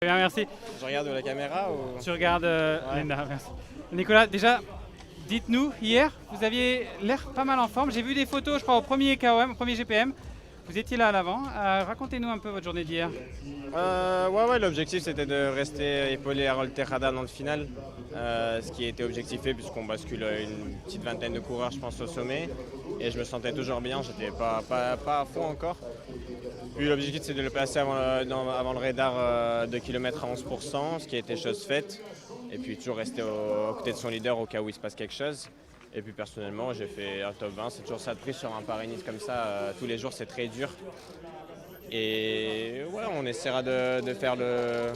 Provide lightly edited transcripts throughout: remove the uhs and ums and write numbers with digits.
Bien, merci. Je regarde la caméra ou... Tu regardes Ouais. Linda, merci. Nicolas, déjà, dites-nous, hier, vous aviez l'air pas mal en forme. J'ai vu des photos, je crois, au premier KOM, au premier GPM. Vous étiez là à l'avant. Racontez-nous un peu votre journée d'hier. Ouais, l'objectif c'était de rester épaulé à Harold Tejada dans le final, ce qui était objectifé puisqu'on bascule une petite vingtaine de coureurs, je pense, au sommet. Et je me sentais toujours bien, j'étais pas à fond encore. Puis l'objectif c'est de le placer avant le radar 2 km à 11%, ce qui a été chose faite. Et puis toujours rester aux côtés de son leader au cas où il se passe quelque chose. Et puis personnellement, j'ai fait un top 20, c'est toujours ça de prix sur un Paris-Nice comme ça, tous les jours c'est très dur. Et ouais, on essaiera de faire le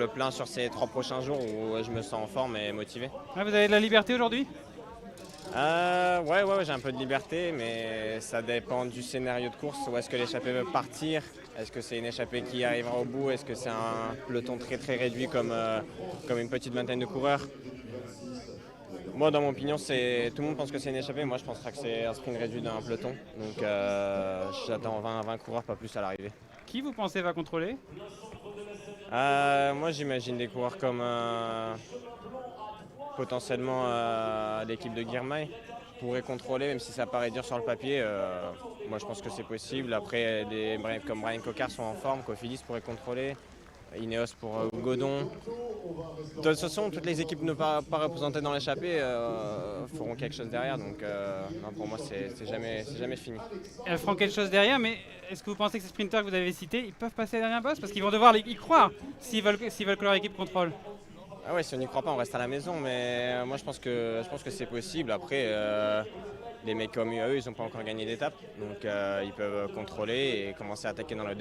plein sur ces 3 prochains jours où je me sens en forme et motivé. Ouais, vous avez de la liberté aujourd'hui? Ouais, j'ai un peu de liberté, mais ça dépend du scénario de course. Où est-ce que l'échappée veut partir? Est-ce que c'est une échappée qui arrivera au bout? Est-ce que c'est un peloton très très réduit comme une petite vingtaine de coureurs? Moi, dans mon opinion, tout le monde pense que c'est une échappée. Moi, je penserais que c'est un sprint réduit d'un peloton. Donc, j'attends 20 coureurs, pas plus à l'arrivée. Qui vous pensez va contrôler? Moi, j'imagine des coureurs comme potentiellement l'équipe de Girmay pourrait contrôler, même si ça paraît dur sur le papier. Moi, je pense que c'est possible. Après, des comme Brian Cocard sont en forme, Cofidis pourrait contrôler. Ineos pour Godon. De toute façon, toutes les équipes ne pas représentées dans l'échappée feront quelque chose derrière. Donc, non, pour moi, c'est jamais fini. Elles feront quelque chose derrière, mais est-ce que vous pensez que ces sprinteurs que vous avez cités, ils peuvent passer derrière boss? Parce qu'ils vont devoir y croire s'ils veulent que leur équipe contrôle. Ah ouais, si on n'y croit pas, on reste à la maison. Mais moi, je pense que c'est possible. Après, les mecs comme UAE, ils n'ont pas encore gagné d'étape. Donc, ils peuvent contrôler et commencer à attaquer dans la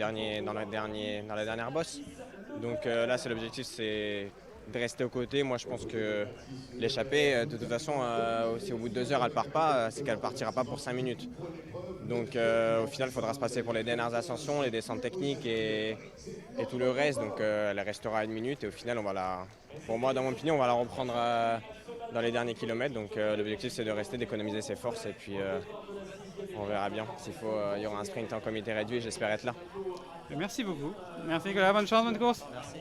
dernière bosse. Donc là, c'est l'objectif, c'est de rester aux côtés. Moi, je pense que l'échappée, de toute façon, si au bout de 2 heures, elle part pas, c'est qu'elle partira pas pour 5 minutes. Donc au final, il faudra se passer pour les dernières ascensions, les descentes techniques et tout le reste. Donc elle restera à 1 minute et au final, pour moi, dans mon opinion, on va la reprendre dans les derniers kilomètres. Donc l'objectif, c'est de rester, d'économiser ses forces et puis on verra bien. S'il faut, il y aura un sprint en comité réduit, j'espère être là. Merci beaucoup. Merci Nicolas, bonne chance, bonne course. Merci.